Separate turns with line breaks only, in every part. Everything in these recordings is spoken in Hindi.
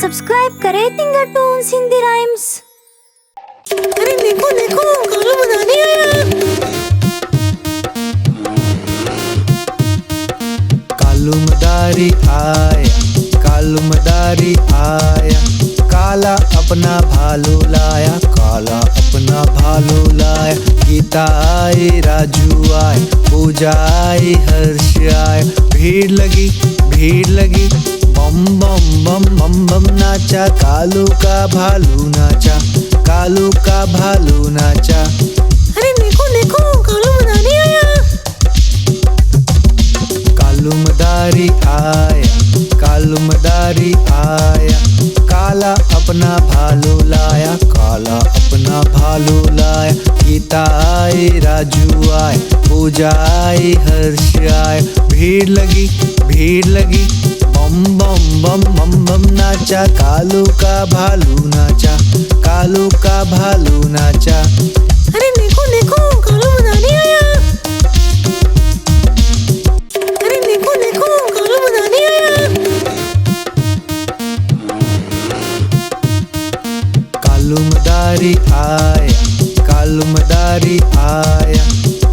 सब्सक्राइब करें तिंगा टून्स हिंदी राइम्स।
अरे देखो देखो कालू मदानी आया।
कालू मदारी आया, कालू मदारी आया, काला अपना भालू लाया, काला अपना भालू लाया। गीता आई, राजू आए, पूजा आई, हर्ष आए। भीड़ लगी बम बम बम बम बम नाचा, कालू का भालू नाचा, कालू का भालू नाचा।
अरे देखो देखो कालू मदानी आया।
कालू मदारी आया, कालू मदारी आया, काला अपना भालू लाया, काला अपना भालू लाया। गीता आई, राजू आए, पूजा आई, हर्ष आए। भीड़ लगी बम बम बम बम बम नाचा, कालू का भालू नाचा, कालू का भालू नाचा।
अरे देखो देखो कालू मदानी आया। अरे देखो देखो कालू मदानी आया।
कालू मदारी आया, कालू मदारी आया,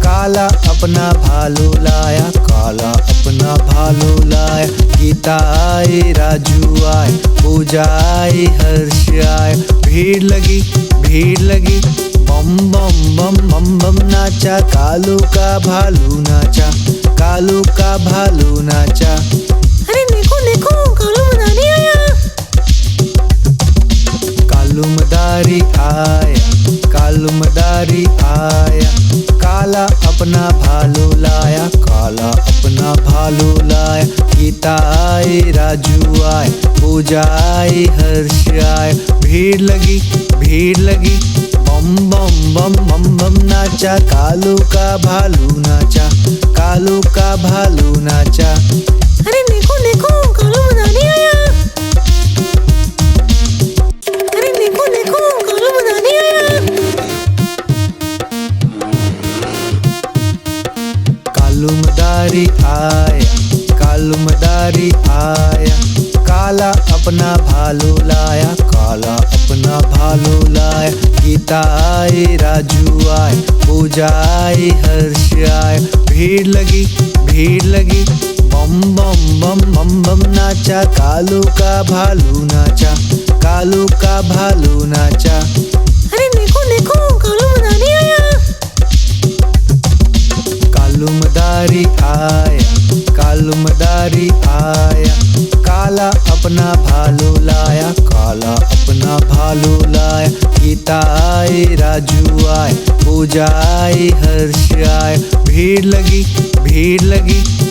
काला अपना भालू लाया, काला अपना भालू लाया। गीता आई, राजू आए, पूजा आई, हर्ष आए। भीड़ लगी बम बम बम बम बम नाचा, कालू का भालू नाचा, कालू का भालू नाचा।
अरे देखो देखो कालू मदानी आया।
कालू मदारी आया, कालू मदारी आया, काला अपना भालू लाया, काला अपना भालू लाया। गीता आई, राजू आए, पूजा आई, हर्ष आए। भीड़ लगी बम बम बम बम बम नाचा, कालू का भालू नाचा, कालू का भालू नाचा।
अरे देखो देखो कालू मदानी आया। अरे देखो देखो कालू मदानी आया।
कालू मदारी आया, कालू मदारी आया, काला अपना भालू लाया, काला अपना भालू लाया। गीता आई, राजू आए, पूजा आई, हर्ष आए। भीड़ लगी बम बम बम बम बम नाचा, कालू का भालू नाचा, कालू का भालू नाचा।
अरे देखो देखो कालू मदानी आया।
कालू मदारी आया, कालू मदारी आया, काला अपना भालू लाया, काला अपना भालू लाया। गीता आई, राजू आए, पूजा आई, हर्ष आए। भीड़ लगी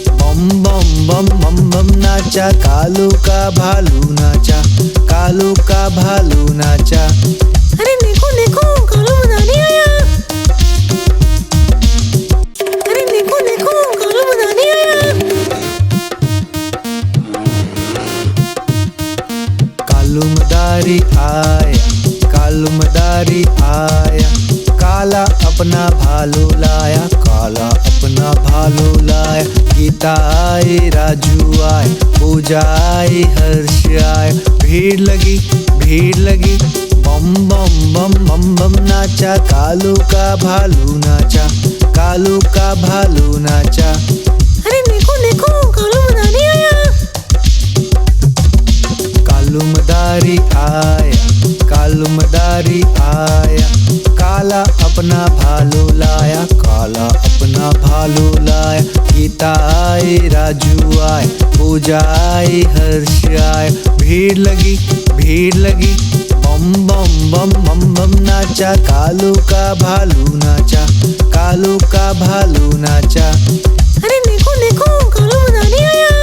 बम बम बम बम बम नाचा, कालू का भालू नाचा, कालू का भालू नाचा।
अरे देखो देखो कालू मदानी आया। अरे देखो देखो कालू मदानी आया।
कालू मदारी आया, कालू मदारी आया, काला अपना भालू लाया, काला अपना भालू लाया। गीता आई, राजू आए, पूजा आई, हर्ष आए। भीड़ लगी बम बम बम बम बम नाचा, कालू का भालू नाचा, कालू का भालू नाचा।
अरे देखो देखो कालू मदानी आया।
कालू मदारी आया, कालू मदारी आया, काला अपना भालू लाया, काला अपना भालू लाया। गीता आई, राजू आए, पूजा आई, हर्ष आए। भीड़ लगी बम बम बम बम बम नाचा, कालू का भालू नाचा, कालू का भालू नाचा।
अरे देखो देखो कालू मदानी आया।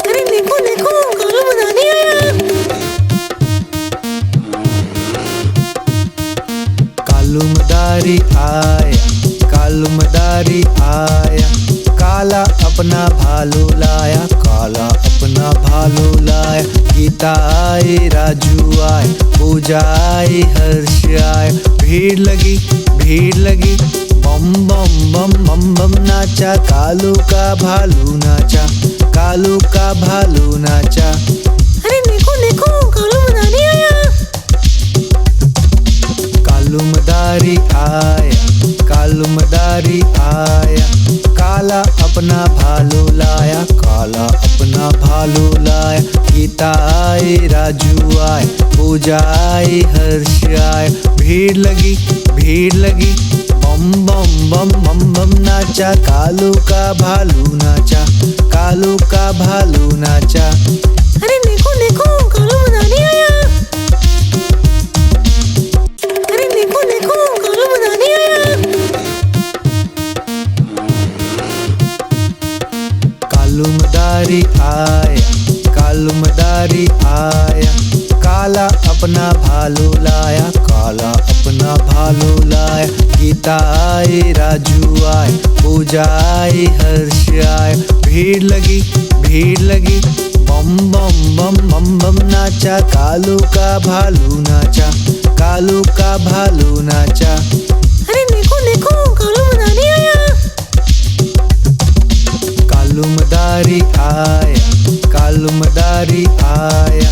अरे देखो देखो कालू मदानी आया।
कालू मदारी आया, कालू मदारी आया, काला अपना भालू लाया, काला अपना भालू लाया। गीता आई, राजू आए, पूजा आई, हर्ष आए। भीड़ लगी बम बम बम बम बम नाचा, कालू का भालू नाचा, कालू का भालू नाचा।
अरे देखो देखो कालू मदारी आया।
कालू मदारी आया, कालू मदारी आया, काला अपना भालू लाया, काला अपना भालू लाया। गीता आई, राजू आए, पूजा आई, हर्ष आए, भीड़ लगी, भीड़ लगी, बम बम बम बम बम नाचा, कालू का भालू नाचा, कालू का भालू नाचा।
अरे देखो देखो कालू मदारी आया। अरे देखो देखो कालू मदारी आया।
कालू मदारी आया, कालू मदारी आया, काला अपना भालू लाया, काला अपना भालू लाया। गीता आई, राजू आए, पूजा आई, हर्ष आए, भीड़ लगी, भीड़ लगी, बम बम बम बम बम नाचा, कालू का भालू नाचा, कालू का भालू नाचा।
अरे देखो देखो कालू मदारी आया।
कालू मदारी आया, कालू मदारी आया,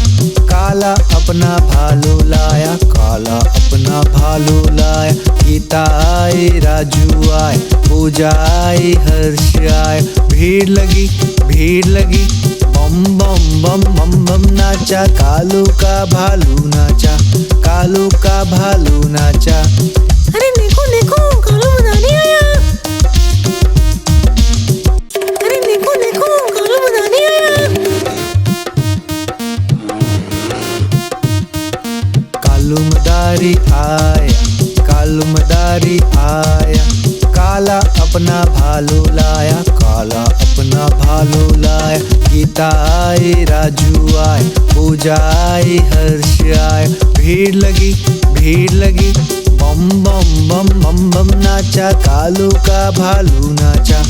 काला अपना भालू लाया, काला अपना भालू लाया। गीता आई, राजू आए, पूजा आई, हर्ष आए, भीड़ लगी, भीड़ लगी, बम बम बम बम बम नाचा, कालू का भालू नाचा, कालू का भालू नाचा।
अरे देखो देखो कालू मदारी आया। अरे देखो देखो कालू मदारी आया।
कालू मदारी आया, कालू मदारी आया, काला अपना भालू लाया, काला अपना भालू लाया। गीता आई, राजू आए, पूजा आई, हर्ष आए, भीड़ लगी, भीड़ लगी, बम बम बम बम बम नाचा, कालू का भालू नाचा,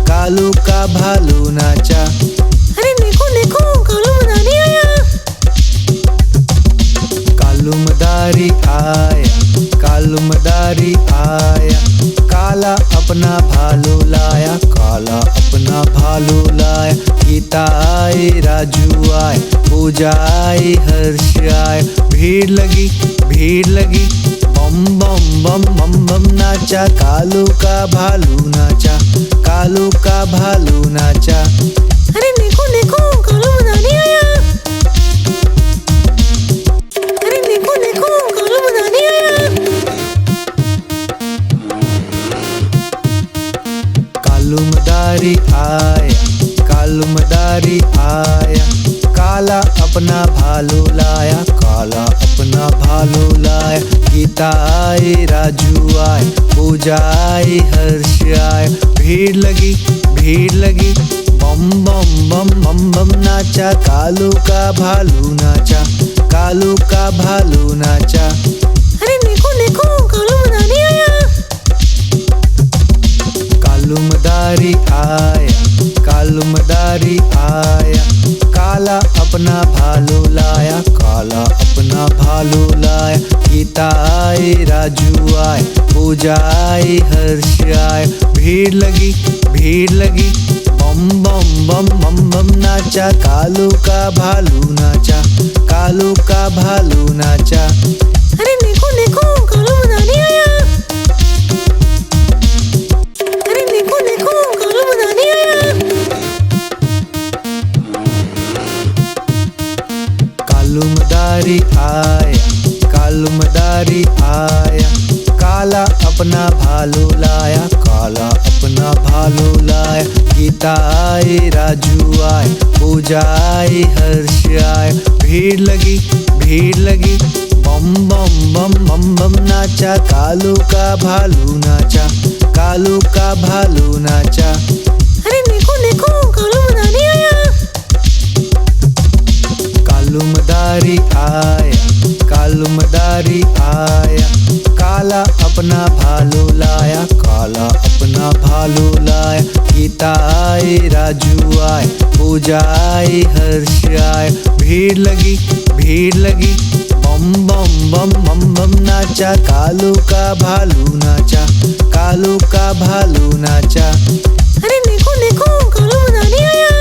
कालू का भालू नाचा।
अरे देखो देखो कालू मदारी आया।
कालू मदारी आया, कालू मदारी आया, काला अपना भालू लाया, काला अपना भालू लाया। गीता आई, राजू आए, पूजा आई, हर्ष आए, भीड़ लगी, भीड़ लगी, बम बम बम बम बम नाचा, कालू का भालू नाचा, कालू का भालू नाचा।
अरे देखो देखो कालू मदारी आया। अरे देखो देखो कालू मदारी आया।
कालू मदारी आया, कालू मदारी आया, काला अपना भालू लाया, काला अपना भालू लाया। गीता आई, राजू आए, पूजा आई, हर्ष आए, भीड़ लगी, भीड़ लगी, बम बम बम बम बम नाचा, कालू का भालू नाचा, कालू का भालू नाचा।
अरे देखो देखो कालू मदारी आया।
कालू मदारी आया, कालू मदारी आया, काला अपना भालू लाया, काला अपना भालू लाया। गीता आई, राजू आए, पूजा आई, हर्ष आए, भीड़ लगी, भीड़ लगी, बम बम बम बम बम नाचा, कालू का भालू नाचा, कालू का भालू नाचा।
अरे देखो देखो कालू मदारी आया। अरे देखो देखो कालू मदारी आया।
कालू मदारी आया, कालू मदारी आया, काला अपना भालू लाया, काला अपना भालू लाया। गीता आई, राजू आए, पूजा आई, हर्ष आए, भीड़ लगी, भीड़ लगी, बम बम बम बम बम नाचा, कालू का भालू नाचा, कालू का भालू नाचा।
अरे देखो देखो कालू मदारी आया।
कालू मदारी आया, कालू मदारी आया, काला अपना भालू लाया, काला अपना भालू लाया। गीता आई, राजू आए, पूजा आई, हर्ष आए, भीड़ लगी, भीड़ लगी, बम बम बम बम बम नाचा, कालू का भालू नाचा, कालू का भालू नाचा।
अरे देखो देखो, कालू मदारी आया।